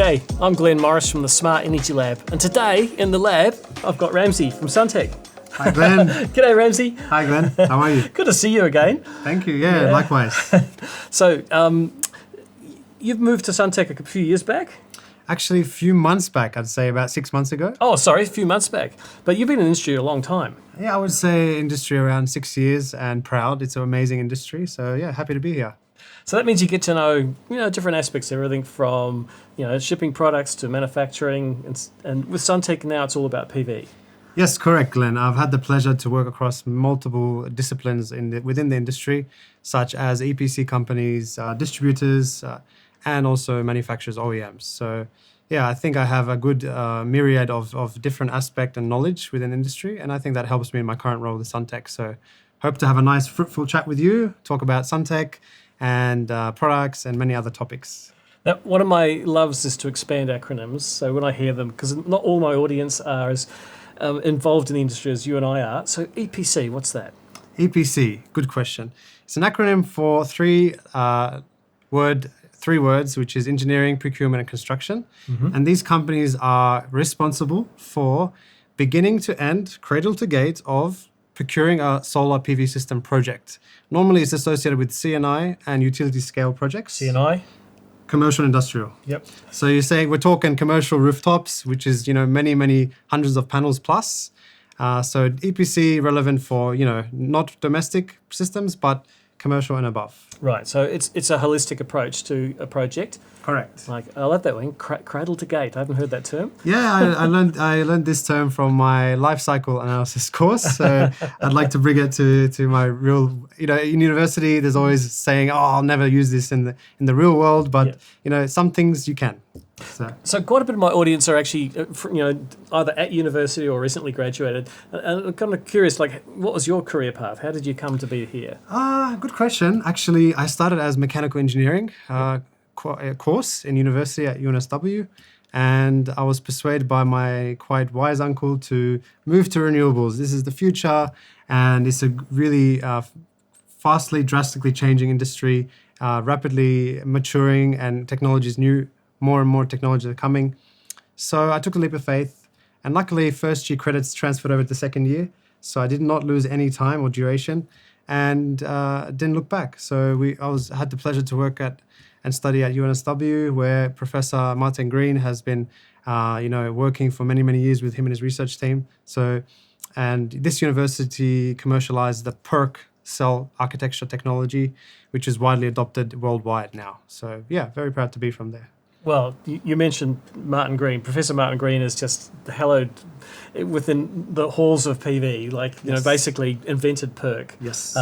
G'day, I'm Glenn Morris from the Smart Energy Lab, and today in the lab I've got Ramsey from Suntech. Hi Glenn. G'day Ramsey. Hi Glenn, how are you? Good to see you again. Thank you, yeah. Likewise. So, you've moved to Suntech a few years back? Actually, a few months back, I'd say about 6 months ago. Oh, sorry, a few months back. But you've been in the industry a long time. Yeah, I would say industry around 6 years and proud. It's an amazing industry, so yeah, happy to be here. So that means you get to know, different aspects, everything from, shipping products to manufacturing, and with Suntech now it's all about PV. Yes, correct, Glenn. I've had the pleasure to work across multiple disciplines within the industry, such as EPC companies, distributors, and also manufacturers, OEMs. So yeah, I think I have a good myriad of different aspects and knowledge within the industry, and I think that helps me in my current role with Suntech. So hope to have a nice, fruitful chat with you, talk about Suntech and products and many other topics. Now, one of my loves is to expand acronyms. So when I hear them, because not all my audience are as involved in the industry as you and I are. So EPC, what's that? EPC, good question. It's an acronym for three words, which is engineering, procurement, and construction. Mm-hmm. And these companies are responsible for beginning to end, cradle to gate of procuring a solar PV system project. Normally, it's associated with C&I and utility scale projects. C&I? Commercial industrial. Yep. So you're saying we're talking commercial rooftops, which is, many hundreds of panels plus. So EPC relevant for, not domestic systems, but commercial and above. Right. So it's a holistic approach to a project. Correct. Like, I love that one, cradle to gate. I haven't heard that term. Yeah, I learned this term from my life cycle analysis course. So I'd like to bring it to my real, in university, there's always saying, oh, I'll never use this in the real world. But, some things you can. So quite a bit of my audience are actually, either at university or recently graduated. And I'm kind of curious, what was your career path? How did you come to be here? Good question. Actually, I started as mechanical engineering course in university at UNSW. And I was persuaded by my quite wise uncle to move to renewables. This is the future, and it's a really fastly, drastically changing industry, rapidly maturing, and technologies new. More and more technologies are coming. So I took a leap of faith, and luckily first year credits transferred over to second year. So I did not lose any time or duration, and didn't look back. So I had the pleasure to work at and study at UNSW, where Professor Martin Green has been working for many years with him and his research team. So, and this university commercialized the PERC cell architecture technology, which is widely adopted worldwide now. So yeah, very proud to be from there. Well, you mentioned Martin Green. Professor Martin Green is just hallowed within the halls of PV, basically invented PERC. Yes.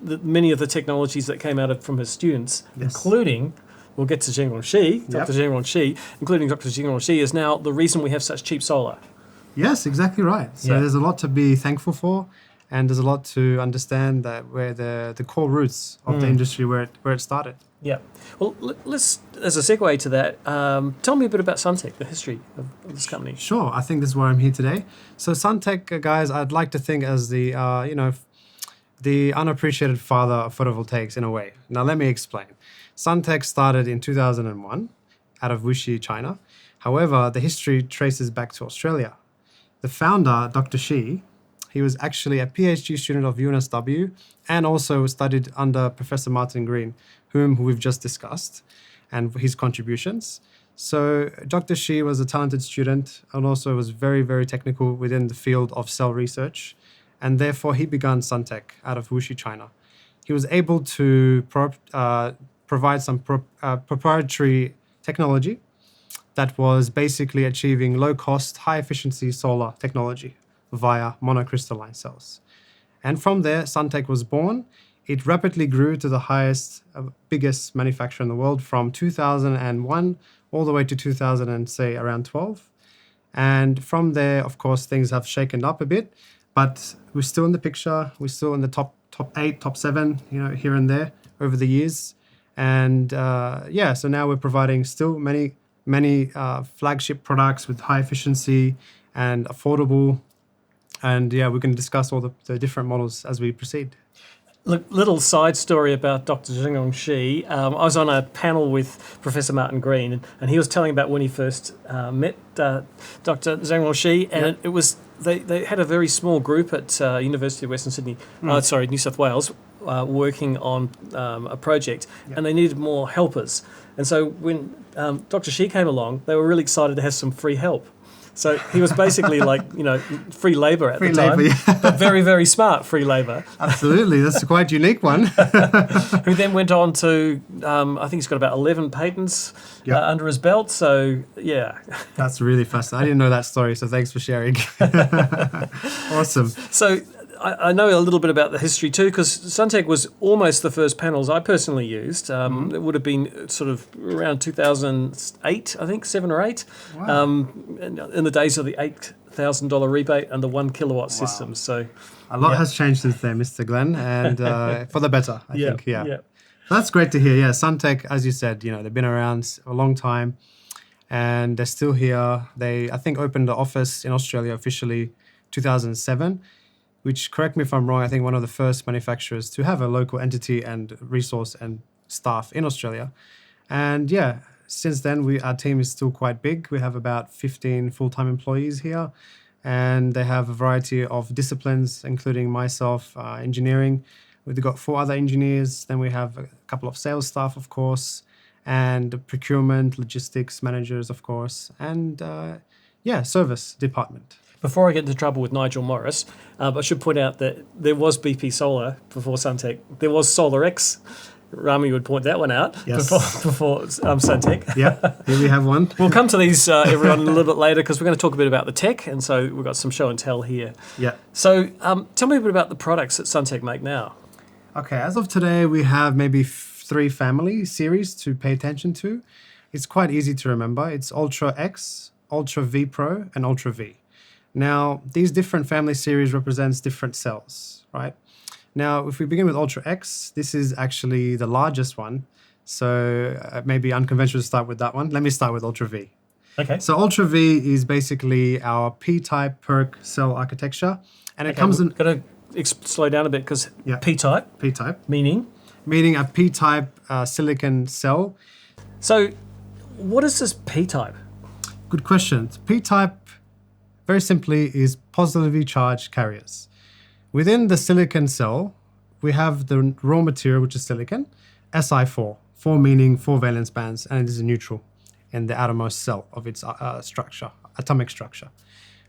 Many of the technologies that came out from his students, yes, including, we'll get to Dr. Zhang Shi, including Dr. Zhang Shi, is now the reason we have such cheap solar. Yes, exactly right. So there's a lot to be thankful for, and there's a lot to understand that where the core roots of the industry, where it started. Yeah. Well, let's, as a segue to that, tell me a bit about Suntech, the history of this company. Sure. I think this is why I'm here today. So Suntech, guys, I'd like to think as the, the unappreciated father of photovoltaics in a way. Now, let me explain. Suntech started in 2001 out of Wuxi, China. However, the history traces back to Australia. The founder, Dr. Shi, he was actually a PhD student of UNSW and also studied under Professor Martin Green, whom we've just discussed, and his contributions. So Dr. Shi was a talented student and also was very, very technical within the field of cell research. And therefore, he began Suntech out of Wuxi, China. He was able to provide some proprietary technology that was basically achieving low-cost, high-efficiency solar technology via monocrystalline cells. And from there, Suntech was born. It rapidly grew to the highest, biggest manufacturer in the world from 2001 all the way to 2012. And from there, of course, things have shaken up a bit, but we're still in the picture. We're still in the top 8, top 7, here and there over the years. And so now we're providing still many flagship products with high efficiency and affordable. And we can discuss all the different models as we proceed. Look, little side story about Dr. Zhang Shi. I was on a panel with Professor Martin Green, and he was telling about when he first met Dr. Zhang Shi, and it was they had a very small group at University of Western Sydney, New South Wales, working on a project, and they needed more helpers. And so when Dr. Shi came along, they were really excited to have some free help. So he was basically like, free labour at the time, but very, very smart free labour. Absolutely, that's a quite unique one. Who then went on to, I think he's got about 11 patents under his belt. So, yeah. That's really fascinating. I didn't know that story, so thanks for sharing. Awesome. So I know a little bit about the history too, because Suntech was almost the first panels I personally used. It would have been sort of around 2008, I think, 7 or 8, Wow. in the days of the $8,000 rebate and the 1 kilowatt system. So A lot has changed since then, Mr. Glenn, and for the better, I think. Yeah. That's great to hear. Yeah, Suntech, as you said, they've been around a long time, and they're still here. They, I think, opened the office in Australia officially 2007. Which, correct me if I'm wrong, I think one of the first manufacturers to have a local entity and resource and staff in Australia. And since then, our team is still quite big. We have about 15 full-time employees here, and they have a variety of disciplines, including myself, engineering. We've got 4 other engineers. Then we have a couple of sales staff, of course, and procurement, logistics managers, of course, and service department. Before I get into trouble with Nigel Morris, I should point out that there was BP Solar before Suntech. There was SolarX. Rami would point that one out before Suntech. Yeah, here we have one. We'll come to these, everyone, a little bit later because we're going to talk a bit about the tech, and so we've got some show and tell here. Yeah. So tell me a bit about the products that Suntech make now. Okay, as of today, we have maybe 3 family series to pay attention to. It's quite easy to remember. It's Ultra X, Ultra V Pro, and Ultra V. Now, these different family series represents different cells, right? Now, if we begin with Ultra X, this is actually the largest one. So maybe unconventional to start with that one. Let me start with Ultra V. Okay. So Ultra V is basically our P-type PERC cell architecture. And it comes in... Got to slow down a bit because P-type. P-type. Meaning A P-type silicon cell. So what is this P-type? Good question. P-type, very simply, is positively charged carriers. Within the silicon cell, we have the raw material, which is silicon, Si4, 4 meaning 4 valence bands, and it is a neutral in the outermost cell of its structure, atomic structure.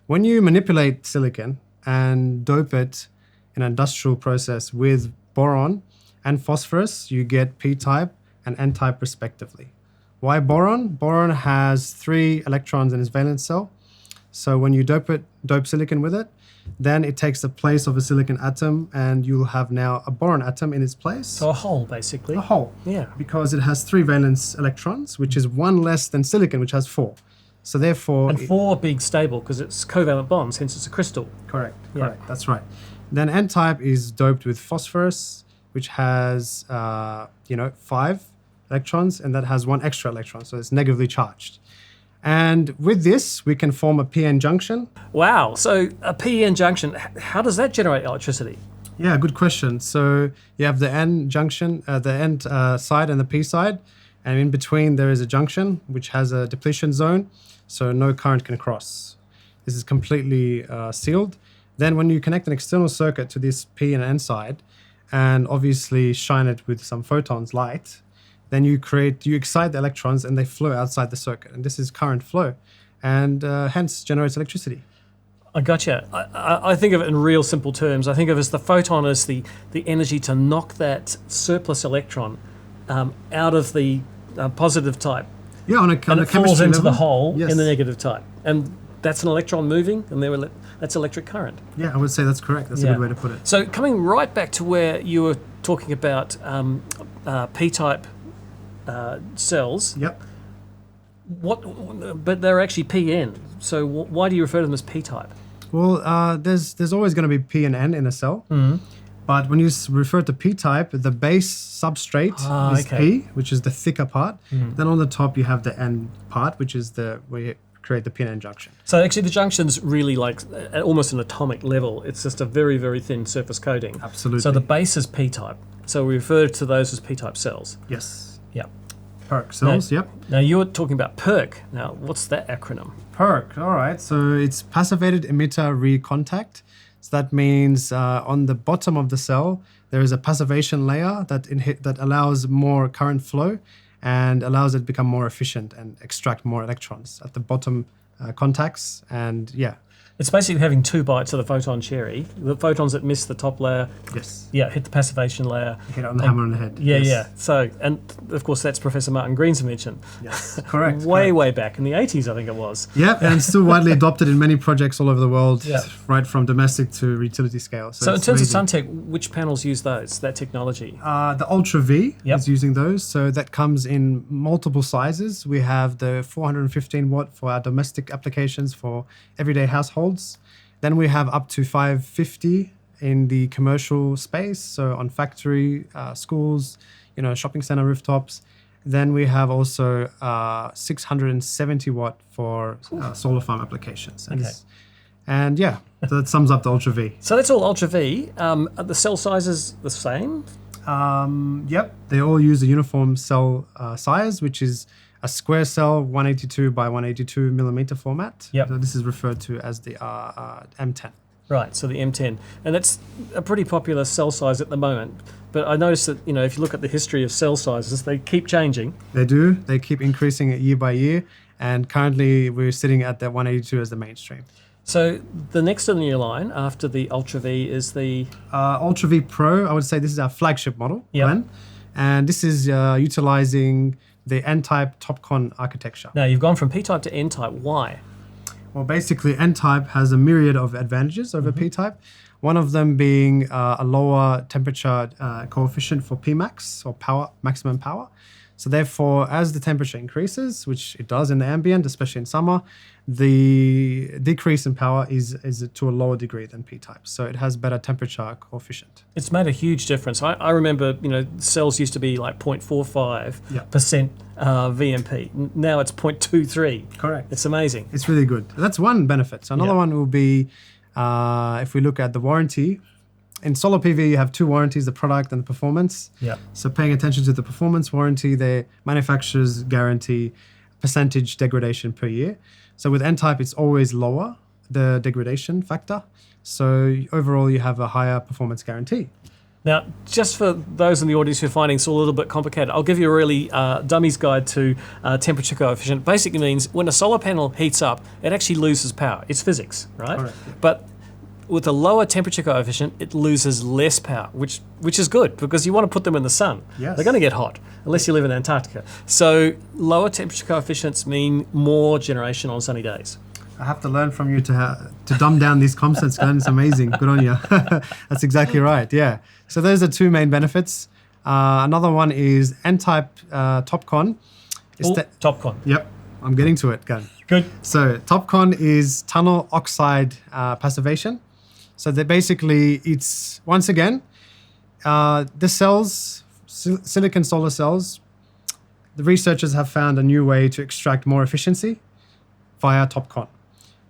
When you manipulate silicon and dope it in an industrial process with boron and phosphorus, you get P-type and N-type respectively. Why boron? Boron has 3 electrons in its valence cell. So when you dope silicon with it, then it takes the place of a silicon atom, and you'll have now a boron atom in its place. So a hole, basically. A hole. Yeah. Because it has 3 valence electrons, which is 1 less than silicon, which has 4. So therefore... And 4 being stable, because it's covalent bonds, hence it's a crystal. Correct. That's right. Then N-type is doped with phosphorus, which has, 5 electrons, and that has 1 extra electron, so it's negatively charged. And with this, we can form a PN junction. Wow. So a PN junction, how does that generate electricity? Yeah, good question. So you have the N junction, the N side and the P side. And in between, there is a junction, which has a depletion zone, so no current can cross. This is completely sealed. Then when you connect an external circuit to this P and N side, and obviously shine it with some photons, light, then you excite the electrons and they flow outside the circuit. And this is current flow, and hence generates electricity. I gotcha. I think of it in real simple terms. I think of it as the photon as the energy to knock that surplus electron out of the positive type. Yeah, on a and it falls into level, the hole yes. in the negative type. And that's an electron moving, and that's electric current. Yeah, I would say that's correct. That's a good way to put it. So coming right back to where you were talking about P-type cells. Yep. But they're actually PN. So why do you refer to them as P-type? Well, there's always going to be P and N in a cell. Mm-hmm. But when you refer to P-type, the base substrate is P, which is the thicker part. Mm-hmm. Then on the top you have the N part, which is where you create the PNN junction. So actually the junction's really like at almost an atomic level. It's just a very, very thin surface coating. Absolutely. So the base is P-type. So we refer to those as P-type cells. Yes. Yeah. PERC cells, yep. Now you're talking about PERC. Now what's that acronym? PERC, all right. So it's passivated emitter recontact. So that means on the bottom of the cell, there is a passivation layer that allows more current flow and allows it to become more efficient and extract more electrons at the bottom contacts. And yeah. It's basically having 2 bites of the photon cherry. The photons that miss the top layer, yes, hit the passivation layer. Hit it on the hammer on the head. Yeah, yes. yeah. So, and of course, that's Professor Martin Green's invention. Yes, correct. Way back in the 80s, I think it was. Yeah, and still widely adopted in many projects all over the world, Yeah. right from domestic to utility scale. So in it's terms amazing. of Suntech, which panels use that technology? The Ultra V Yep. is using those. So that comes in multiple sizes. We have the 415 watt for our domestic applications for everyday households. Then we have up to 550 in the commercial space, so on factory, schools, shopping center rooftops. Then we have also 670 watt for solar farm applications. Okay. And yeah, so that sums up the Ultra V. So that's all Ultra V. Are the cell sizes the same? Yep, they all use a uniform cell size, which is a square cell, 182 by 182 millimeter format. Yep. So this is referred to as the M10. Right, so the M10. And that's a pretty popular cell size at the moment. But I noticed that, if you look at the history of cell sizes, they keep changing. They do. They keep increasing it year by year. And currently we're sitting at the 182 as the mainstream. So the next in your line after the Ultra V is the... Ultra V Pro, I would say this is our flagship model, Yep. Glenn. And this is utilizing the N-type Topcon architecture. Now, you've gone from P-type to N-type. Why? Well, basically, N-type has a myriad of advantages over P-type. One of them being a lower temperature coefficient for Pmax, or maximum power. So therefore, as the temperature increases, which it does in the ambient, especially in summer, the decrease in power is to a lower degree than P-type. So it has better temperature coefficient. It's made a huge difference. I remember, cells used to be like 0.45% VMP. Now it's 0.23. Correct. It's amazing. It's really good. That's one benefit. So another one will be, if we look at the warranty, in solar PV, you have 2 warranties, the product and the performance. Yeah. So paying attention to the performance warranty, the manufacturers guarantee percentage degradation per year. So with N-type, it's always lower, the degradation factor. So overall, you have a higher performance guarantee. Now, just for those in the audience who are finding this a little bit complicated, I'll give you a really dummy's guide to temperature coefficient. Basically means when a solar panel heats up, it actually loses power. It's physics, right? Correct. But with a lower temperature coefficient, it loses less power, which is good because you want to put them in the sun. Yes. They're going to get hot, unless you live in Antarctica. So lower temperature coefficients mean more generation on sunny days. I have to learn from you to dumb down these concepts, Glenn. It's amazing. Good on you. That's exactly right. Yeah. So those are 2 main benefits. Another one is N-type Topcon. Topcon. Yep. I'm getting to it, Glenn. Good. So Topcon is tunnel oxide passivation. So they basically, it's, once again, the cells, silicon solar cells, the researchers have found a new way to extract more efficiency via Topcon.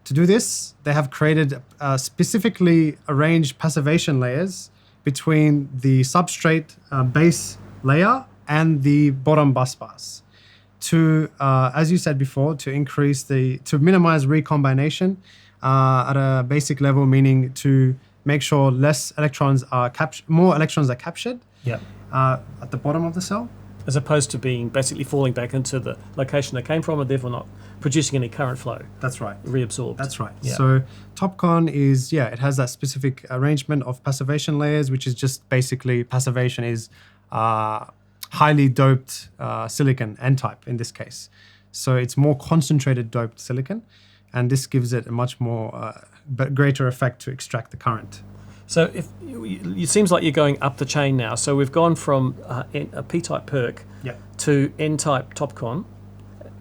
To do this, they have created specifically arranged passivation layers between the substrate base layer and the bottom bus bars to, as you said before, to minimize recombination at a basic level, meaning to make sure more electrons are captured at the bottom of the cell. As opposed to being basically falling back into the location they came from and therefore not producing any current flow. That's right. Reabsorbed. That's right. Yeah. So Topcon is, it has that specific arrangement of passivation layers, which is just basically passivation is highly doped silicon, N-type in this case. So it's more concentrated doped silicon, and this gives it a much more greater effect to extract the current. So it seems like you're going up the chain now. So we've gone from a P-type PERC to N-type Topcon.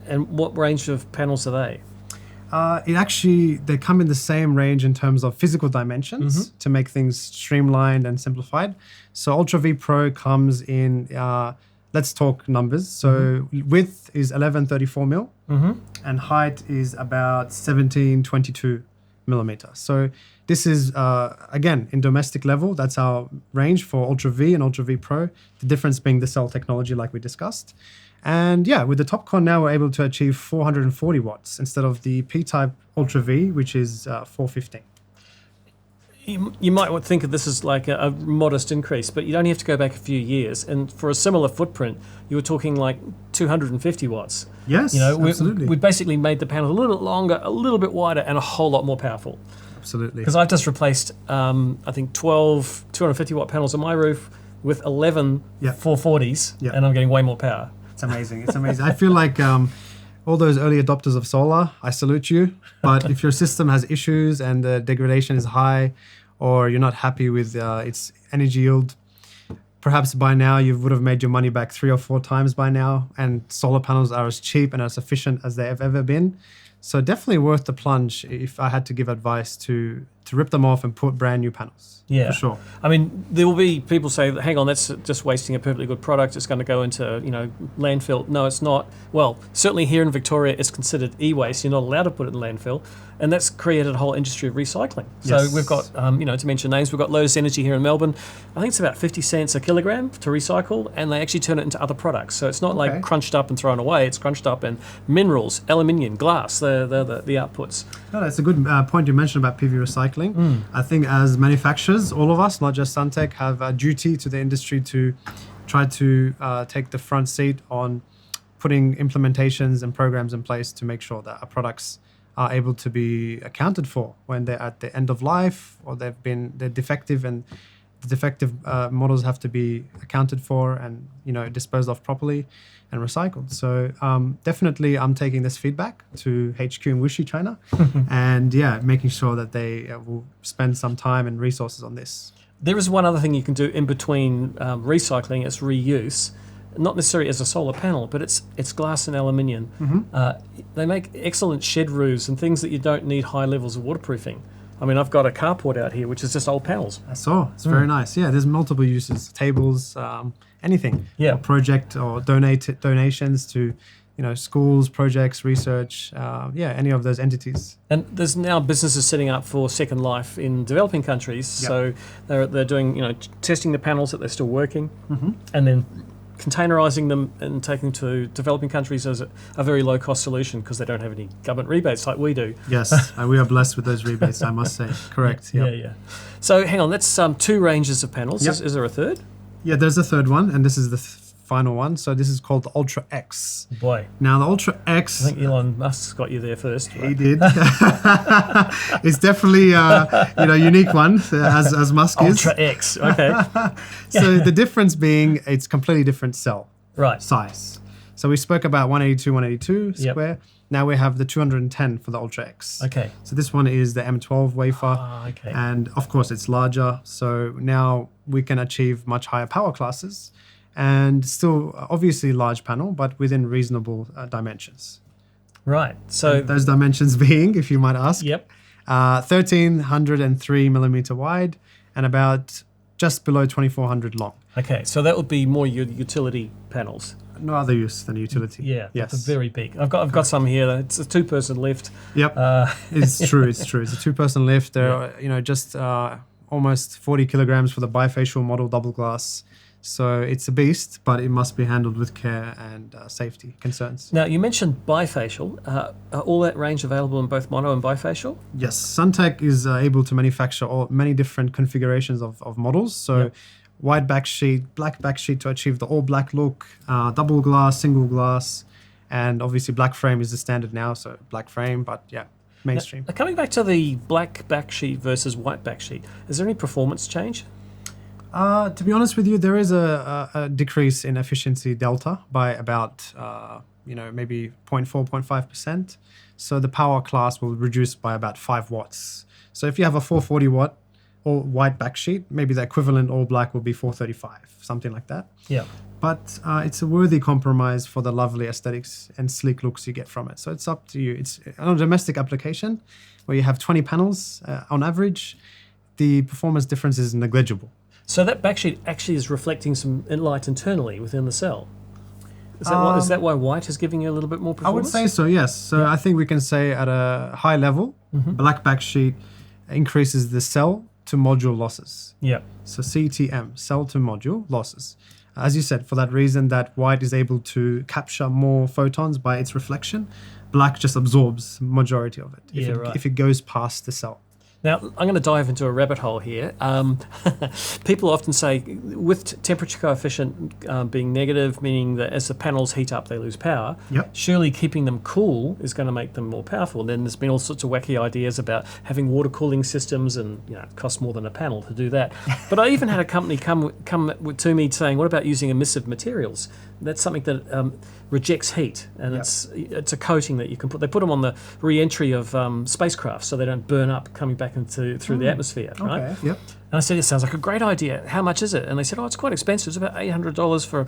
And what range of panels are they? They come in the same range in terms of physical dimensions to make things streamlined and simplified. So Ultra V Pro comes in let's talk numbers. So width is 1134 mil, and height is about 1722 millimeter. So this is, again, in domestic level, that's our range for Ultra V and Ultra V Pro, the difference being the cell technology like we discussed. And yeah, with the Topcon now, we're able to achieve 440 watts instead of the P-type Ultra V, which is 415. You might think of this as like a modest increase, but you only have to go back a few years. And for a similar footprint, you were talking like 250 watts. Yes, absolutely. We basically made the panel a little bit longer, a little bit wider, and a whole lot more powerful. Absolutely. Because I've just replaced, I think, 12 250 watt panels on my roof with 11 440s, and I'm getting way more power. It's amazing. It's amazing. I feel like all those early adopters of solar, I salute you. But if your system has issues and the degradation is high, or you're not happy with its energy yield, perhaps by now you would have made your money back 3 or 4 times by now. And solar panels are as cheap and as efficient as they have ever been. So definitely worth the plunge if I had to give advice to rip them off and put brand new panels. Yeah, for sure. I mean, there will be people say, hang on, that's just wasting a perfectly good product. It's going to go into, landfill. No, it's not. Well, certainly here in Victoria, it's considered e-waste. You're not allowed to put it in landfill. And that's created a whole industry of recycling. So we've got, to mention names, we've got Lotus Energy here in Melbourne. I think it's about 50 cents a kilogram to recycle, and they actually turn it into other products. So it's not like crunched up and thrown away. It's crunched up in minerals, aluminium, glass, the outputs. No, that's a good point you mentioned about PV recycling. I think as manufacturers, all of us, not just Suntech, have a duty to the industry to try to take the front seat on putting implementations and programs in place to make sure that our products are able to be accounted for when they're at the end of life, or they're defective, and the defective models have to be accounted for and disposed of properly and recycled. So definitely I'm taking this feedback to HQ in Wuxi, China, and making sure that they will spend some time and resources on this. There is one other thing you can do in between recycling, it's reuse. Not necessarily as a solar panel, but it's glass and aluminium. They make excellent shed roofs and things that you don't need high levels of waterproofing. I mean, I've got a carport out here, which is just old panels. I saw. It's very nice. Yeah, there's multiple uses, tables, anything. Yeah. Or project or donations to, schools, projects, research, any of those entities. And there's now businesses setting up for Second Life in developing countries. So they're doing, testing the panels that they're still working, and then containerizing them and taking to developing countries as a very low cost solution because they don't have any government rebates like we do. Yes, we are blessed with those rebates, I must say. Correct. Yeah. So hang on, that's 2 ranges of panels. Is there a third? Yeah, there's a third one, and this is the final one. So this is called the Ultra X. Boy. Now the Ultra X. I think Elon Musk's got you there first. Right? He did. It's definitely a unique one, as Musk is. Ultra X. Okay. So the difference being it's completely different cell size. So we spoke about 182 square. Now we have the 210 for the Ultra X. Okay. So this one is the M12 wafer. Okay. And of course it's larger. So now we can achieve much higher power classes and still obviously large panel, but within reasonable dimensions. Right. So and those dimensions being, if you might ask, 1303 millimeter wide and about just below 2400 long. Okay. So that would be more your utility panels. No other use than utility. Yeah, yes. It's very big. I've got some here. It's a 2-person lift. Yep, it's true. It's true. It's a 2-person lift. They're just almost 40 kilograms for the bifacial model double glass. So it's a beast, but it must be handled with care and safety concerns. Now, you mentioned bifacial. Are all that range available in both mono and bifacial? Yes, Suntech is able to manufacture many different configurations of models. So white backsheet, black backsheet to achieve the all black look, double glass, single glass, and obviously black frame is the standard now. So black frame, but mainstream. Now, coming back to the black backsheet versus white backsheet, is there any performance change? To be honest with you, there is a decrease in efficiency delta by about, maybe 0.4, 0.5%. So the power class will reduce by about 5 watts. So if you have a 440 watt all white backsheet, maybe the equivalent all black will be 435, something like that. Yeah. But it's a worthy compromise for the lovely aesthetics and sleek looks you get from it. So it's up to you. It's on a domestic application where you have 20 panels on average. The performance difference is negligible. So that backsheet actually is reflecting some light internally within the cell. Is that why white is giving you a little bit more I would performance? say so, yes. So I think we can say at a high level, black backsheet increases the cell to module losses. Yeah. So CTM, cell to module losses. As you said, for that reason that white is able to capture more photons by its reflection, black just absorbs majority of it if it goes past the cell. Now, I'm going to dive into a rabbit hole here. People often say, with temperature coefficient being negative, meaning that as the panels heat up, they lose power, surely keeping them cool is going to make them more powerful. And then there's been all sorts of wacky ideas about having water cooling systems, and it costs more than a panel to do that. But I even had a company come to me saying, what about using emissive materials? That's something that rejects heat, and it's a coating that you can put. They put them on the re-entry of spacecraft so they don't burn up coming back through the atmosphere, right? Okay. Yep. And I said, it sounds like a great idea. How much is it? And they said, it's quite expensive. It's about $800 for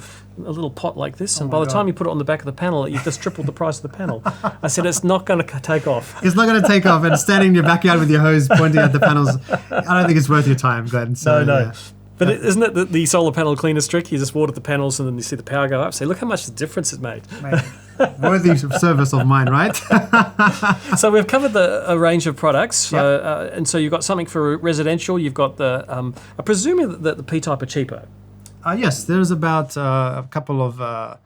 a little pot like this. And by the time you put it on the back of the panel, you've just tripled the price of the panel. I said, it's not going to take off. It's not going to take off. And standing in your backyard with your hose pointing at the panels, I don't think it's worth your time, Glenn. So, no. Yeah. But isn't it the solar panel cleaner's trick? You just water the panels and then you see the power go up. Say, look how much the difference it made. Worthy service of mine, right? So we've covered a range of products. And so you've got something for residential. You've got I'm presuming that the P-type are cheaper. Yes, there's about a couple of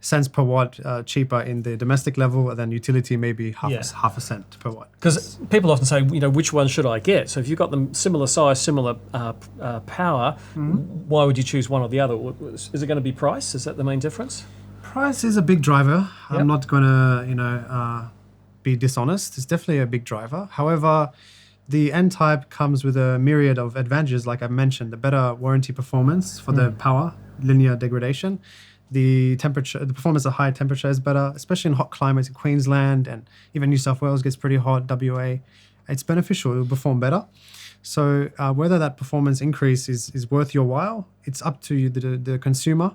cents per watt cheaper in the domestic level, and then utility maybe half a cent per watt. Because people often say, which one should I get? So if you've got them similar size, similar power, why would you choose one or the other? Is it going to be price? Is that the main difference? Price is a big driver. I'm not going to, be dishonest. It's definitely a big driver. However, the N-type comes with a myriad of advantages, like I mentioned, the better warranty performance for the power, linear degradation. The performance at high temperature is better, especially in hot climates in Queensland, and even New South Wales gets pretty hot, WA. It's beneficial, it will perform better. So whether that performance increase is worth your while, it's up to you, the consumer.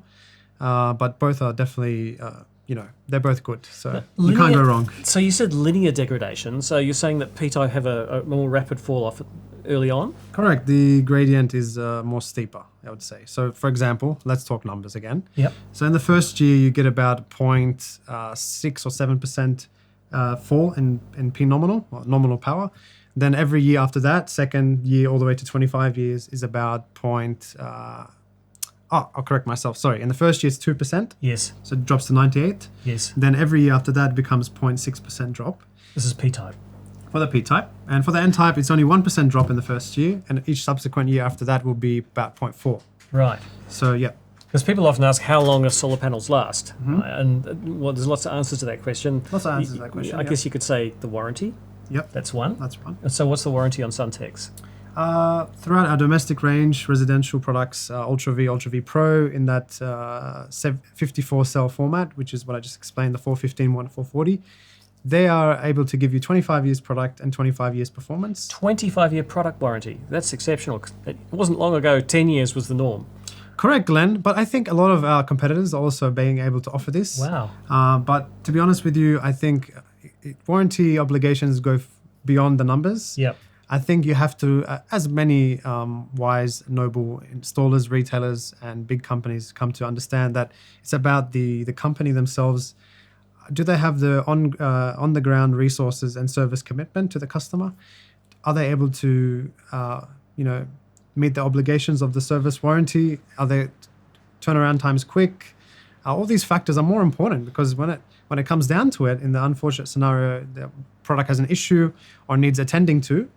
But both are definitely, they're both good. So you can't go wrong. So you said linear degradation. So you're saying that P-type have a more rapid fall off early on? Correct. The gradient is more steeper, I would say. So for example, let's talk numbers again. Yep. So in the first year, you get about 0.6 or 7% fall in P nominal, or nominal power. Then every year after that, second year all the way to 25 years is about I'll correct myself. Sorry. In the first year, it's 2%. Yes. So it drops to 98. Yes. Then every year after that, it becomes 0.6% drop. This is P-type. For the P-type. And for the N-type, it's only 1% drop in the first year. And each subsequent year after that will be about 0.4. Right. So, yeah. Because people often ask how long do solar panels last? And there's lots of answers to that question. Lots of answers to that question. I guess you could say the warranty. Yep. That's one. That's one. And so what's the warranty on Suntech's? Throughout our domestic range, residential products, Ultra V Pro in that 54 cell format, which is what I just explained, the 415, 440, they are able to give you 25 years product and 25 years performance. 25-year product warranty. That's exceptional. It wasn't long ago, 10 years was the norm. Correct, Glenn. But I think a lot of our competitors are also being able to offer this. Wow. But to be honest with you, I think warranty obligations go beyond the numbers. Yep. I think you have to, as many wise, noble installers, retailers, and big companies come to understand that it's about the company themselves. Do they have the on the ground resources and service commitment to the customer? Are they able to meet the obligations of the service warranty? Are their turnaround times quick? All these factors are more important, because when it comes down to it, in the unfortunate scenario, the product has an issue or needs attending to,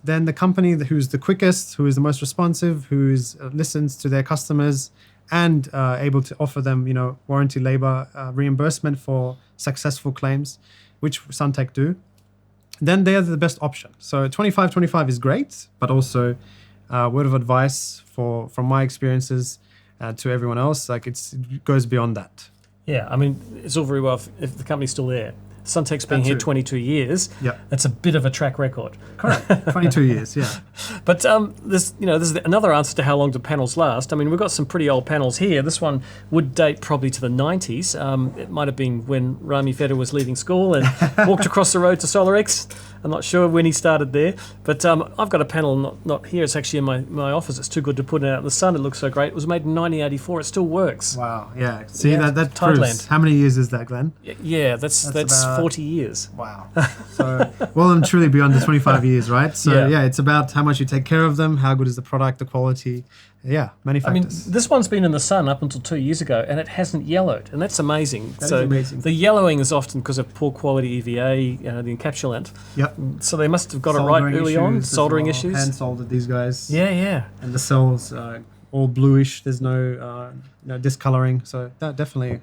then the company who's the quickest, who is the most responsive, who listens to their customers, and able to offer them, warranty labor reimbursement for successful claims, which Suntech do, then they are the best option. So 25/25 is great, but also word of advice from my experiences to everyone else, it goes beyond that. Yeah, I mean, it's all very well if the company's still there. Suntech's been here 22 years. Yeah, that's a bit of a track record. Correct, 22 years. Yeah. But there's another answer to how long do panels last. I mean, we've got some pretty old panels here. This one would date probably to the 90s. It might have been when Rami Feder was leaving school and walked across the road to SolarX. I'm not sure when he started there, but I've got a panel not here. It's actually in my office. It's too good to put it out in the sun. It looks so great. It was made in 1984. It still works. Wow. Yeah. See, Yeah, that Thailand. proves. How many years is that, Glenn? Yeah, that's about 40 years. Wow. So well and truly beyond the 25 years, right? So Yeah. it's about how much you take care of them, how good is the product, the quality. Yeah, many I mean, factors. this one's been in the sun up until 2 years ago, and it hasn't yellowed, and that's amazing. That is So amazing. the yellowing is often because of poor quality EVA, the encapsulant. Yep. So they must have got it right early on. Soldering issues. Hand soldered these guys. Yeah. And the cells all bluish. There's no discoloring. So that definitely.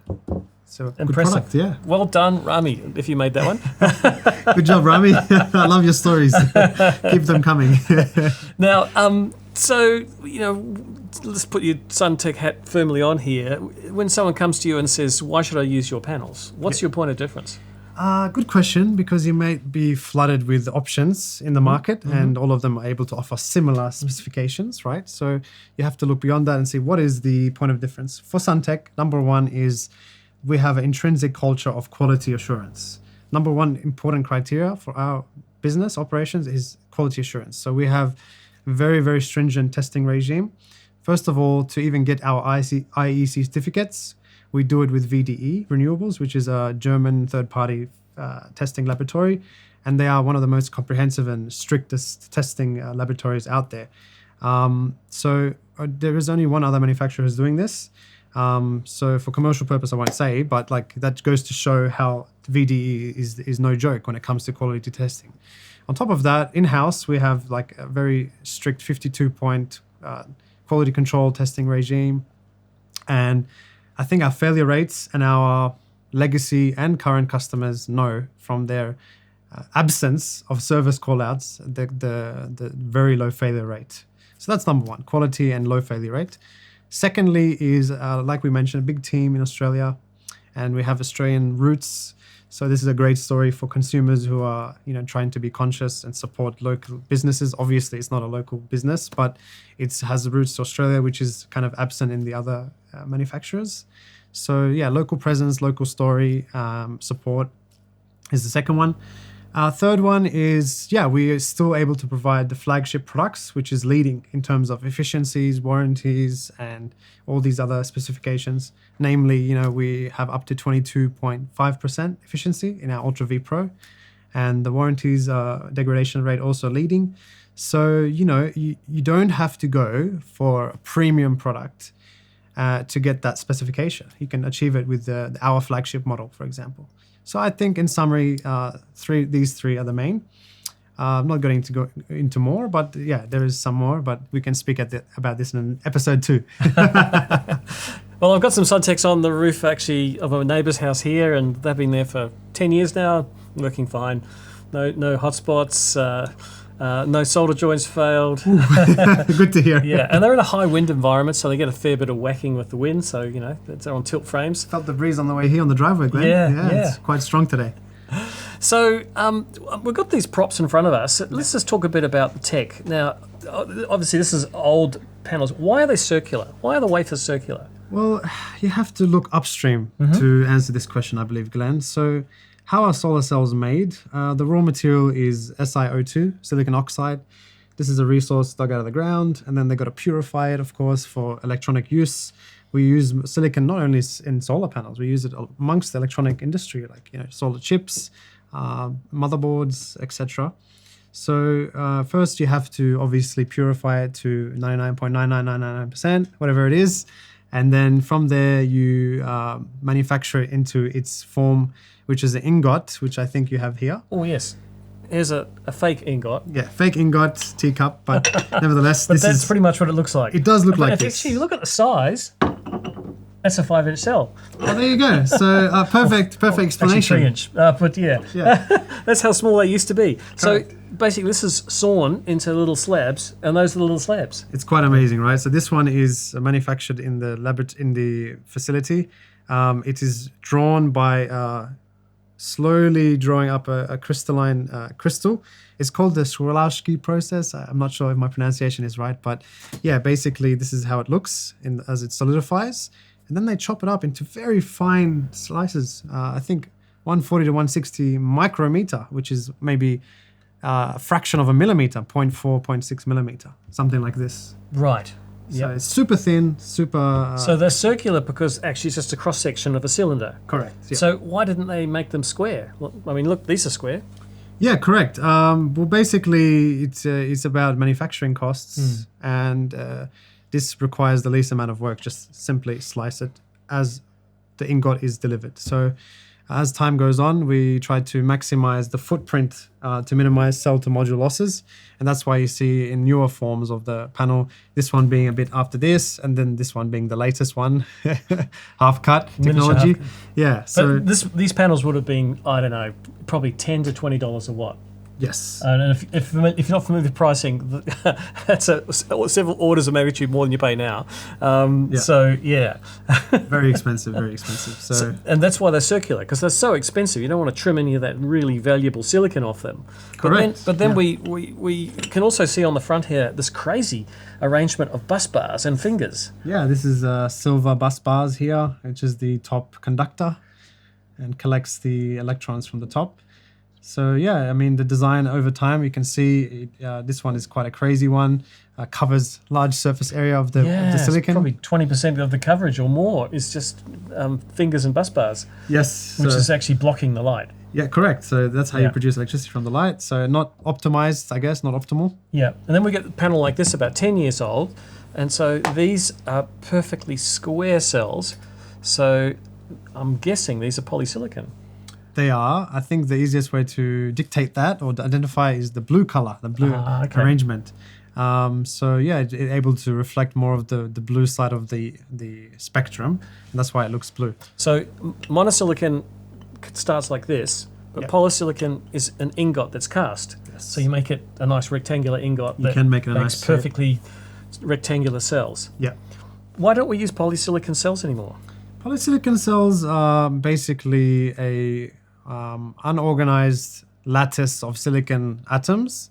So good Impressive. product, yeah. Well done, Rami, if you made that one. Good job, Rami. I love your stories. Keep them coming. Now, so, let's put your Suntech hat firmly on here. When someone comes to you and says, why should I use your panels? What's your point of difference? Good question, because you might be flooded with options in the market and all of them are able to offer similar specifications, right? So you have to look beyond that and see what is the point of difference. For Suntech, number one is we have an intrinsic culture of quality assurance. Number one important criteria for our business operations is quality assurance. So we have very, very stringent testing regime. First of all, to even get our IEC certificates, we do it with VDE Renewables, which is a German third-party testing laboratory, and they are one of the most comprehensive and strictest testing laboratories out there. So there is only one other manufacturer who's doing this. So for commercial purpose, I won't say, but that goes to show how VDE is no joke when it comes to quality testing. On top of that, in-house, we have a very strict 52-point quality control testing regime. And I think our failure rates and our legacy and current customers know from their absence of service callouts the very low failure rate. So that's number one, quality and low failure rate. Secondly is, like we mentioned, a big team in Australia, and we have Australian roots. So this is a great story for consumers who are, trying to be conscious and support local businesses. Obviously, it's not a local business, but it has roots to Australia, which is kind of absent in the other manufacturers. So local presence, local story, support is the second one. Third one is, we are still able to provide the flagship products, which is leading in terms of efficiencies, warranties, and all these other specifications. Namely, we have up to 22.5% efficiency in our Ultra V Pro, and the warranties degradation rate also leading. So, you don't have to go for a premium product to get that specification. You can achieve it with our flagship model, for example. So I think in summary, these three are the main. I'm not going to go into more, but there is some more, but we can speak about this in episode 2. Well, I've got some Suntechs on the roof actually of a neighbour's house here, and they've been there for 10 years now, working fine. No hotspots, no solder joints failed. Good to hear. Yeah, and they're in a high wind environment, so they get a fair bit of whacking with the wind. So they're on tilt frames. Felt the breeze on the way here on the driveway, Glenn. Yeah. It's quite strong today. So we've got these props in front of us. Let's just talk a bit about the tech. Now, obviously, this is old panels. Why are they circular? Why are the wafers circular? Well, you have to look upstream to answer this question, I believe, Glenn. So how are solar cells made? The raw material is SiO2, silicon oxide. This is a resource dug out of the ground, and then they got to purify it, of course, for electronic use. We use silicon not only in solar panels, we use it amongst the electronic industry, solar chips, motherboards, etc. So first you have to obviously purify it to 99.9999%, whatever it is. And then from there you manufacture it into its form, which is an ingot, which I think you have here. Oh, yes. Here's a fake ingot. Yeah, fake ingot teacup, but nevertheless, But that's pretty much what it looks like. It does look like if this. Actually, you look at the size, that's a 5-inch cell. Oh, there you go. So perfect explanation. Actually 3-inch. But yeah. That's how small they used to be. Correct. So basically, this is sawn into little slabs, and those are the little slabs. It's quite amazing, right? So this one is manufactured in the facility. It is drawn by slowly drawing up a crystalline crystal. It's called the Swarovski process. I'm not sure if my pronunciation is right, but basically this is how it looks as it solidifies. And then they chop it up into very fine slices. I think 140 to 160 micrometer, which is maybe a fraction of a millimeter, 0.4, 0.6 millimeter, something like this. Right. So it's super thin, super... so they're circular because actually it's just a cross-section of a cylinder. correct. Yeah. So why didn't they make them square? Look, I mean, look, these are square. Yeah, correct. Well, basically, it's about manufacturing costs, and this requires the least amount of work. Just simply slice it as the ingot is delivered. So as time goes on, we try to maximize the footprint to minimize cell to module losses. And that's why you see in newer forms of the panel, this one being a bit after this, and then this one being the latest one, half-cut technology. Yeah. So but these panels would have been, I don't know, probably $10 to $20 a watt. yes. And if you're not familiar with pricing, that's several orders of magnitude more than you pay now. So, yeah. Very expensive, very expensive. So and that's why they're circular, because they're so expensive. You don't want to trim any of that really valuable silicon off them. Correct. But then we can also see on the front here this crazy arrangement of bus bars and fingers. yeah, this is silver bus bars here, which is the top conductor and collects the electrons from the top. So yeah, I mean, the design over time, you can see this one is quite a crazy one. Covers large surface area of the silicon. Probably 20% of the coverage or more is just fingers and bus bars. Yes. Which is actually blocking the light. Yeah, correct. So that's how you produce electricity from the light. So not optimized, I guess, not optimal. Yeah, and then we get a panel like this, about 10 years old. And so these are perfectly square cells. So I'm guessing these are polysilicon. They are. I think the easiest way to dictate that or to identify is the blue color, the blue arrangement. So yeah, it's able to reflect more of the blue side of the spectrum, and that's why it looks blue. So monosilicon starts like this, but polysilicon is an ingot that's cast. Yes. So you make it a nice rectangular ingot You can make it a makes nice perfectly rectangular cells. Yeah. Why don't we use polysilicon cells anymore? Polysilicon cells are basically a unorganized lattice of silicon atoms,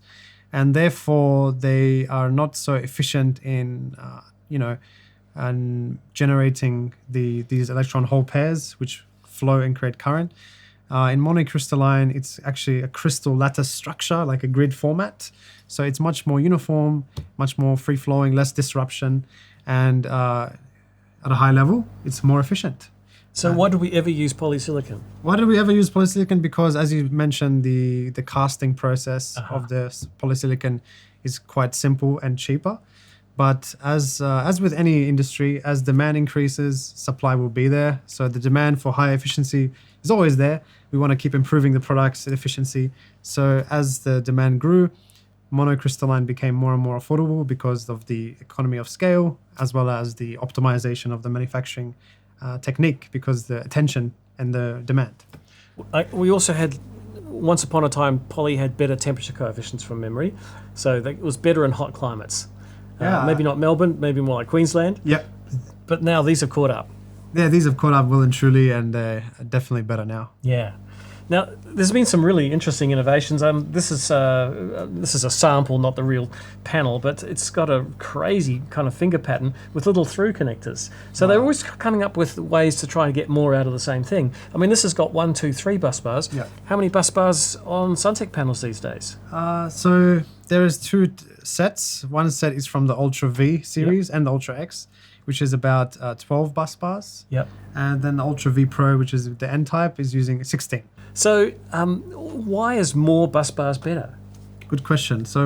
and therefore they are not so efficient in, generating these electron hole pairs which flow and create current. In monocrystalline, it's actually a crystal lattice structure, like a grid format. So it's much more uniform, much more free-flowing, less disruption, and at a high level, it's more efficient. So why do we ever use polysilicon? Why do we ever use polysilicon? Because, as you mentioned, the casting process of the polysilicon is quite simple and cheaper. But as with any industry, as demand increases, supply will be there. So the demand for high efficiency is always there. We want to keep improving the product's efficiency. So as the demand grew, monocrystalline became more and more affordable because of the economy of scale, as well as the optimization of the manufacturing technique, because the attention and the demand. We also had, once upon a time, poly had better temperature coefficients from memory. So it was better in hot climates. Maybe not Melbourne, maybe more like Queensland. Yep. But now these have caught up. Yeah, these have caught up well and truly, and they're definitely better now. Yeah. Now, there's been some really interesting innovations. This is a sample, not the real panel, but it's got a crazy kind of finger pattern with little through connectors. So they're always coming up with ways to try and get more out of the same thing. I mean, this has got 1, 2, 3 bus bars. Yeah. How many bus bars on Suntech panels these days? So there is 2 sets. One set is from the Ultra V series and the Ultra X, which is about 12 bus bars. Yep. And then the Ultra V Pro, which is the N type, is using 16. So why is more bus bars better? Good question. So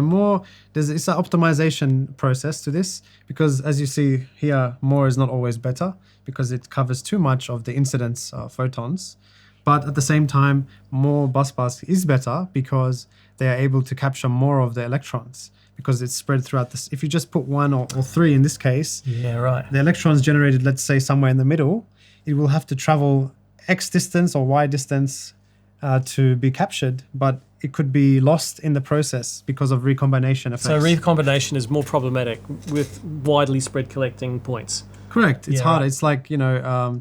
it's an optimization process to this, because as you see here, more is not always better because it covers too much of the incidence photons. But at the same time, more bus bars is better because they are able to capture more of the electrons, because it's spread throughout this. If you just put 1 or 3 in this case, the electrons generated, let's say somewhere in the middle, it will have to travel X distance or Y distance to be captured, but it could be lost in the process because of recombination effects. So recombination is more problematic with widely spread collecting points. Correct. It's Yeah, hard. right. It's like,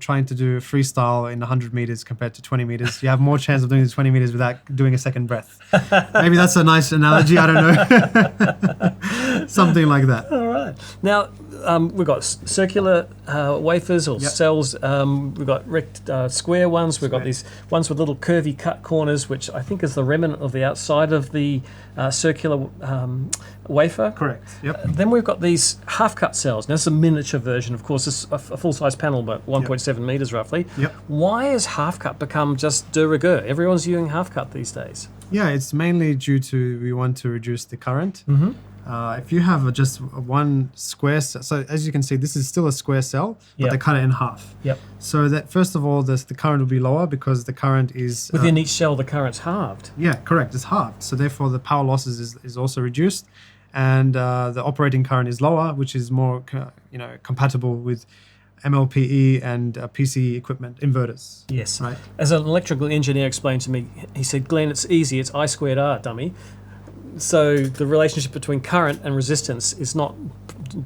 trying to do freestyle in 100 meters compared to 20 meters. You have more chance of doing the 20 meters without doing a second breath. Maybe that's a nice analogy. I don't know. Something like that. All right. Now, we've got circular wafers or Yep. cells. We've got square ones. We've got Square. these ones with little curvy cut corners, which I think is the remnant of the outside of the circular wafer. Correct. Yep. Then we've got these half-cut cells. Now, this is a miniature version, of course. It's a full-size panel, but 1.7 meters roughly. Yep. Why has half-cut become just de rigueur? Everyone's using half-cut these days. Yeah, it's mainly due to we want to reduce the current. Mm-hmm. If you have just one square cell, so as you can see, this is still a square cell, but Yep. they cut it in half. Yep. So that first of all, the current will be lower because the current is Within each cell, the current's halved. yeah, correct. It's halved. So therefore, the power losses is also reduced, and the operating current is lower, which is more compatible with MLPE and PC equipment inverters. Yes. Right. As an electrical engineer explained to me, he said, Glenn, it's easy. It's I squared R, dummy. So the relationship between current and resistance is not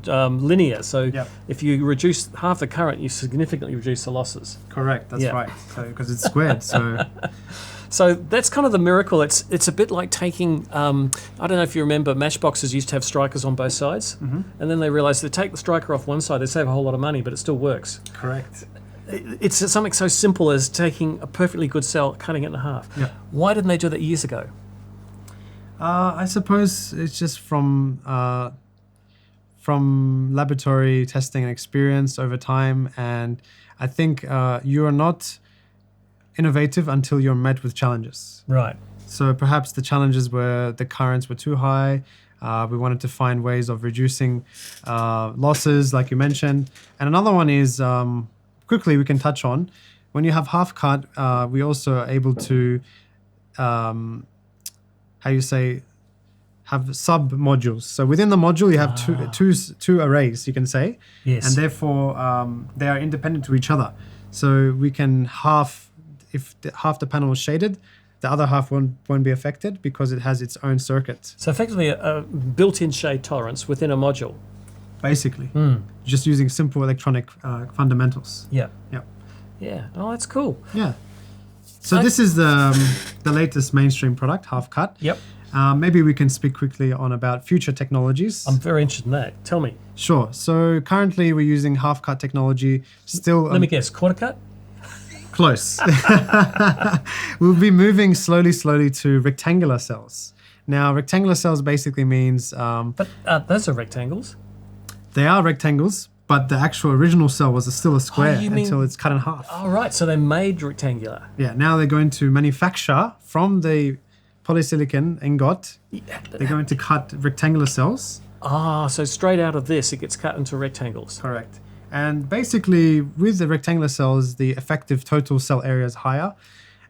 linear. So Yep. if you reduce half the current, you significantly reduce the losses. Correct. That's Yeah. right. So because it's squared. So So that's kind of the miracle. It's a bit like taking, I don't know if you remember, matchboxes used to have strikers on both sides. Mhm. And then they realized they take the striker off one side, they save a whole lot of money, but it still works. correct. It's something so simple as taking a perfectly good cell, cutting it in half. Yeah. Why didn't they do that years ago? I suppose it's just from laboratory testing and experience over time, and I think you are not innovative until you're met with challenges. Right. So perhaps the challenges were the currents were too high. We wanted to find ways of reducing losses, like you mentioned. And another one is, quickly we can touch on, when you have half cut, we also are able to, have sub modules. So within the module, you have two arrays, you can say. Yes. And therefore, they are independent to each other. So we can if half the panel is shaded, the other half won't be affected because it has its own circuit. So effectively a built-in shade tolerance within a module. Basically, just using simple electronic fundamentals. Yeah. Yeah, Yeah. Oh, that's cool. yeah. So this is the latest mainstream product, half cut. Yep. Maybe we can speak quickly on about future technologies. I'm very interested in that. Tell me. Sure. So currently we're using half cut technology. Still, Let me guess. Quarter cut? close. We'll be moving slowly to rectangular cells. Now, rectangular cells basically means But those are rectangles. they are rectangles, but the actual original cell was still a square you mean- until it's cut in half. Oh, right. So they're made rectangular. Yeah, now they're going to manufacture from the polysilicon ingot, they're going to cut rectangular cells. Ah, so straight out of this, it gets cut into rectangles. Correct. And basically, with the rectangular cells, the effective total cell area is higher.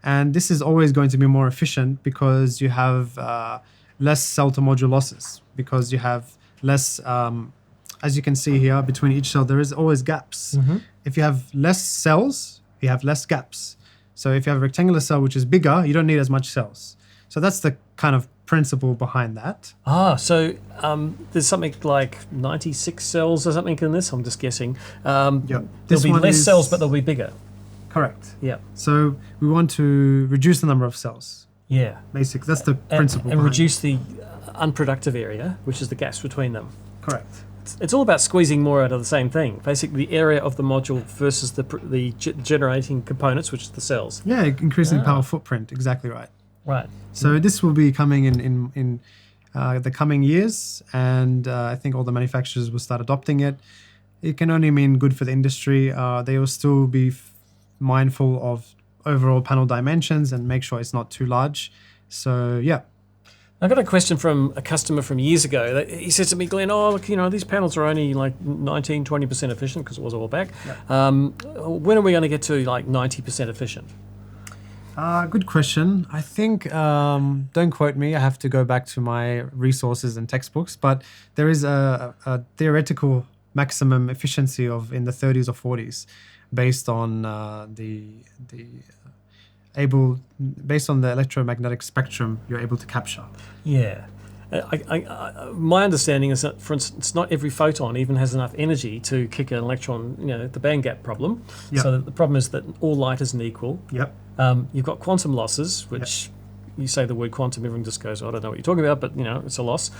And this is always going to be more efficient because you have less cell to module losses, because you have less, as you can see here, between each cell, there is always gaps. If you have less cells, you have less gaps. So if you have a rectangular cell which is bigger, you don't need as much cells. So that's the kind of principle behind that. Ah, so there's something like 96 cells or something in this. I'm just guessing. There'll This be one less is- cells, but they'll be bigger. Correct. Yeah. So we want to reduce the number of cells. Yeah. Basically, that's the principle. And behind reduce the unproductive area, which is the gaps between them. it. Correct. It's all about squeezing more out of the same thing. Basically, the area of the module versus the generating components, which is the cells. Yeah, increasing power footprint. Exactly right. Right. So this will be coming in the coming years, and I think all the manufacturers will start adopting it. It can only mean good for the industry. They will still be mindful of overall panel dimensions and make sure it's not too large. So yeah. I got a question from a customer from years ago. He said to me, Glenn, oh, look, these panels are only like 19, 20% efficient because it was all back. Yeah. When are we going to get to like 90% efficient? Good question. I think, don't quote me, I have to go back to my resources and textbooks, but there is a theoretical maximum efficiency in the 30s or 40s based on based on the electromagnetic spectrum you're able to capture. Yeah. My understanding is that, for instance, not every photon even has enough energy to kick an electron, the band gap problem. Yep. So the problem is that all light isn't equal. Yep. You've got quantum losses, which you say the word quantum, everyone just goes, I don't know what you're talking about, but it's a loss.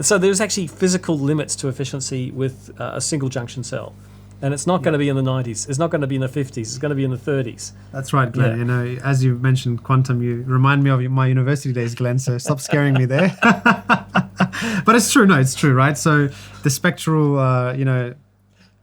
So there's actually physical limits to efficiency with a single junction cell. And it's not going to be in the 90s. It's not going to be in the 50s. It's going to be in the 30s. That's right, Glenn. As you mentioned quantum, you remind me of my university days, Glenn, so stop scaring me there. But it's true. No, it's true, right? So the spectral,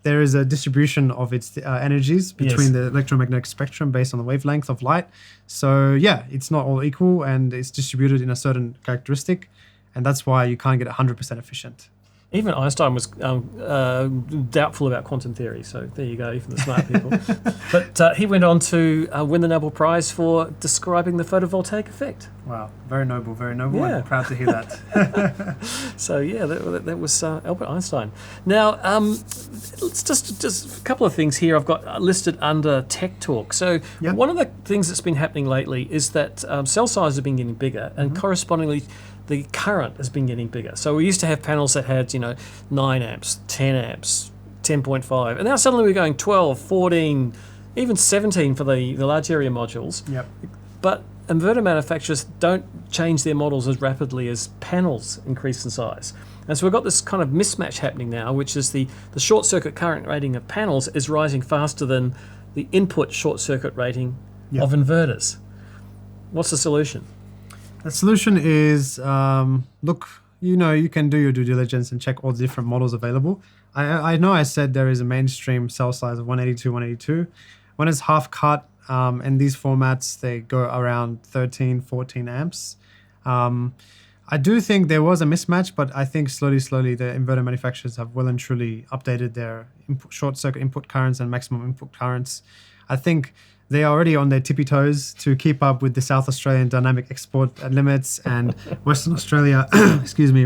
there is a distribution of its energies between the electromagnetic spectrum based on the wavelength of light. So, it's not all equal, and it's distributed in a certain characteristic, and that's why you can't get 100% efficient. Even Einstein was doubtful about quantum theory, so there you go, even the smart people. But he went on to win the Nobel Prize for describing the photovoltaic effect. Wow, very noble, very noble. Yeah. I'm proud to hear that. So that was Albert Einstein. Now, let's just a couple of things here I've got listed under Tech Talk. So one of the things that's been happening lately is that cell sizes have been getting bigger, and correspondingly the current has been getting bigger. So we used to have panels that had 9 amps, 10 amps, 10.5, and now suddenly we're going 12, 14, even 17 for the large area modules. Yep. But inverter manufacturers don't change their models as rapidly as panels increase in size. And so we've got this kind of mismatch happening now, which is the short circuit current rating of panels is rising faster than the input short circuit rating of inverters. What's the solution? The solution is, you can do your due diligence and check all the different models available. I know I said there is a mainstream cell size of 182, 182. When it's half cut, in these formats, they go around 13, 14 amps. I do think there was a mismatch, but I think slowly, the inverter manufacturers have well and truly updated their short circuit input currents and maximum input currents. I think they are already on their tippy toes to keep up with the South Australian dynamic export limits and Western Australia,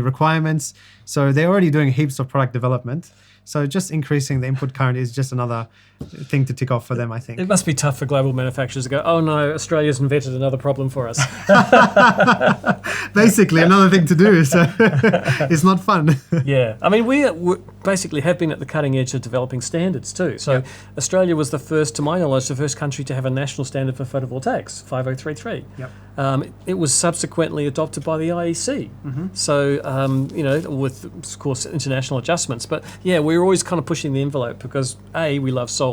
requirements. So they're already doing heaps of product development. So just increasing the input current is just another thing to tick off for them, I think. It must be tough for global manufacturers to go, oh no, Australia's invented another problem for us. Basically, another thing to do. So it's not fun. Yeah. I mean, we basically have been at the cutting edge of developing standards too. So Australia was the first, to my knowledge, the first country to have a national standard for photovoltaics, 5033. Yep. It was subsequently adopted by the IEC. So, with, of course, international adjustments. But yeah, we were always kind of pushing the envelope because A, we love solar.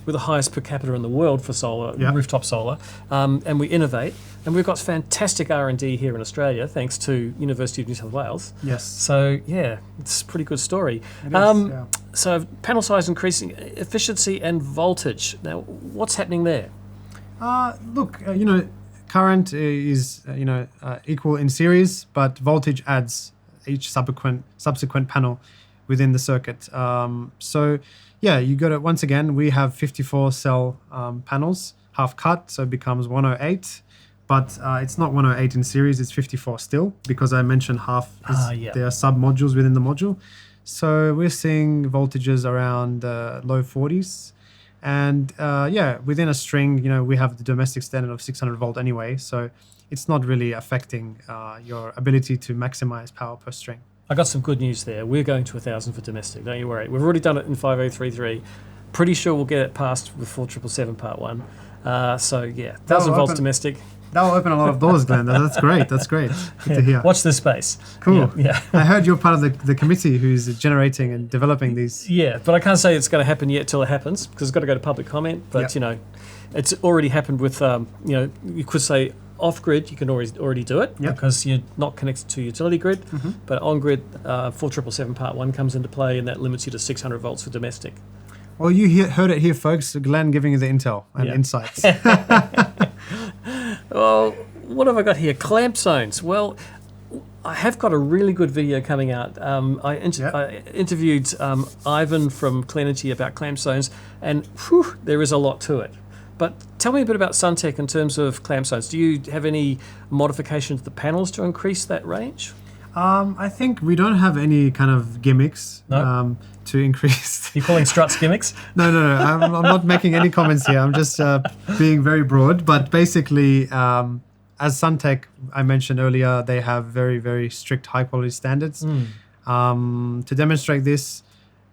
We're the highest per capita in the world for solar, rooftop solar, and we innovate. And we've got fantastic R&D here in Australia, thanks to University of New South Wales. Yes. So it's a pretty good story. It is, So panel size increasing, efficiency and voltage. Now, what's happening there? Current is equal in series, but voltage adds each subsequent panel within the circuit. You got it. Once again, we have 54 cell panels, half cut, so it becomes 108. But it's not 108 in series, it's 54 still, because I mentioned half there are sub-modules within the module. So we're seeing voltages around low 40s. And within a string, we have the domestic standard of 600 volt anyway. So it's not really affecting your ability to maximize power per string. I got some good news there. We're going to 1,000 for domestic, don't you worry. We've already done it in 5033. Pretty sure we'll get it passed with 4777 part 1. 1,000 volts domestic. That will open a lot of doors, Glenn. That's great. That's great. Good to hear. Watch this space. Cool. Yeah. I heard you're part of the committee who's generating and developing these. Yeah, but I can't say it's going to happen yet till it happens because it's got to go to public comment. But, it's already happened with, you could say off-grid, you can already do it because you're not connected to utility grid. But on-grid, 4777 part 1 comes into play and that limits you to 600 volts for domestic. Well, you heard it here, folks. Glenn giving you the intel and insights. Well, what have I got here? Clamp zones. Well, I have got a really good video coming out. I interviewed Ivan from Clenergy about clamp zones, and there is a lot to it. But tell me a bit about Suntech in terms of clamp zones. Do you have any modifications to the panels to increase that range? I think we don't have any kind of gimmicks to increase. You're calling struts gimmicks? No. I'm not making any comments here. I'm just being very broad. But basically, as Suntech, I mentioned earlier, they have very, very strict high quality standards. To demonstrate this,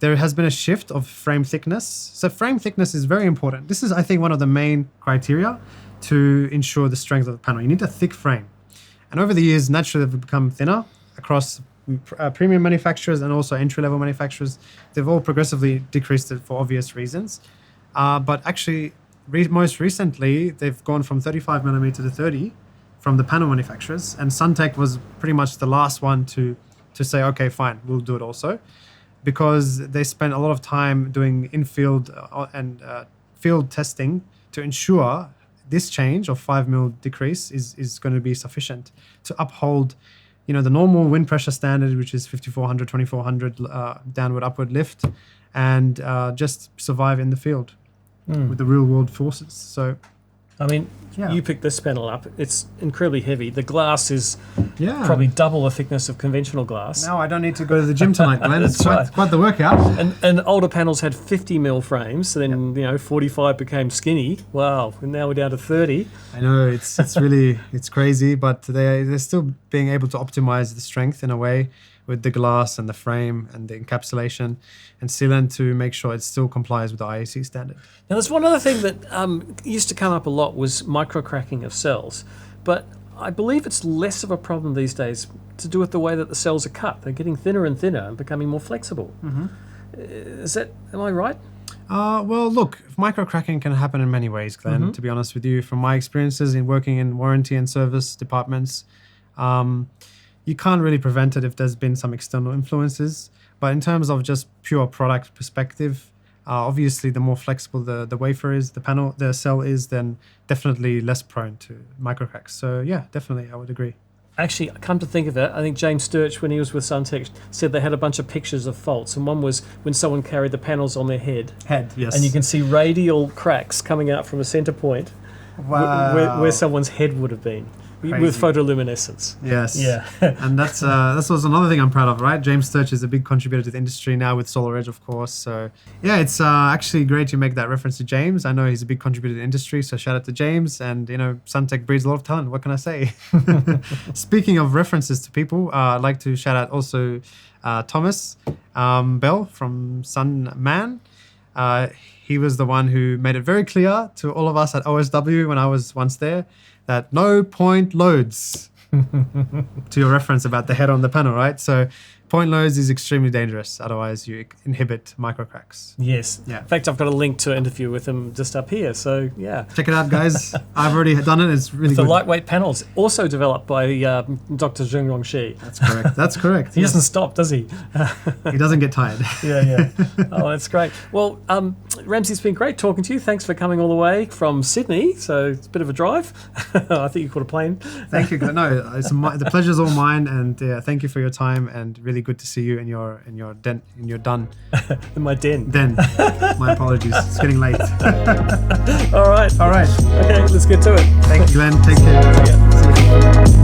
there has been a shift of frame thickness. So frame thickness is very important. This is, I think, one of the main criteria to ensure the strength of the panel. You need a thick frame. And over the years, naturally, they've become thinner across premium manufacturers and also entry-level manufacturers. They've all progressively decreased it for obvious reasons. But actually, most recently, they've gone from 35 millimeter to 30 from the panel manufacturers. And Suntech was pretty much the last one to say, okay, fine, we'll do it also. Because they spent a lot of time doing in-field and field testing to ensure this change of 5 mil decrease is going to be sufficient to uphold, the normal wind pressure standard, which is 5400, 2400 downward, upward lift, and just survive in the field with the real world forces. So, I mean, you picked this panel up. It's incredibly heavy. The glass is probably double the thickness of conventional glass. Now I don't need to go to the gym tonight, Glenn. It's quite the workout. And older panels had 50 mil frames, so then 45 became skinny. Wow, and now we're down to 30. I know it's really crazy, but they're still being able to optimize the strength in a way with the glass and the frame and the encapsulation and sealant to make sure it still complies with the IEC standard. Now, there's one other thing that used to come up a lot was microcracking of cells, but I believe it's less of a problem these days to do with the way that the cells are cut. They're getting thinner and thinner and becoming more flexible. Am I right? Well, look, microcracking can happen in many ways, Glenn, to be honest with you. From my experiences in working in warranty and service departments, you can't really prevent it if there's been some external influences. But in terms of just pure product perspective, obviously the more flexible the wafer is, the cell is, then definitely less prone to microcracks. So yeah, definitely, I would agree. Actually, come to think of it, I think James Sturch, when he was with Suntech, said they had a bunch of pictures of faults, and one was when someone carried the panels on their head. Yes. And you can see radial cracks coming out from a center point where someone's head would have been. Crazy. With photoluminescence. Yes. Yeah. And that's was another thing I'm proud of, right? James Sturch is a big contributor to the industry now with Solar Edge, of course. So yeah, it's actually great you make that reference to James. I know he's a big contributor to the industry, so shout out to James. And Suntech breeds a lot of talent. What can I say? Speaking of references to people, I'd like to shout out also Thomas Bell from Sunman. He was the one who made it very clear to all of us at OSW when I was once there that no point loads, to your reference about the head on the panel, right? So point loads is extremely dangerous. Otherwise, you inhibit microcracks. Yes. Yeah. In fact, I've got a link to an interview with him just up here. So yeah. Check it out, guys. I've already done it. It's really good. The lightweight panels, also developed by Dr. Zhang Shi. That's correct. That's correct. He doesn't stop, does he? He doesn't get tired. Yeah. Oh, that's great. Well, Ramsey, it's been great talking to you. Thanks for coming all the way from Sydney. So it's a bit of a drive. I think you caught a plane. Thank you. No, the pleasure's all mine. And thank you for your time. And really good to see you in your den. In my den. My apologies. It's getting late. All right. Okay, let's get to it. Thank you, Glenn. Take care. See ya.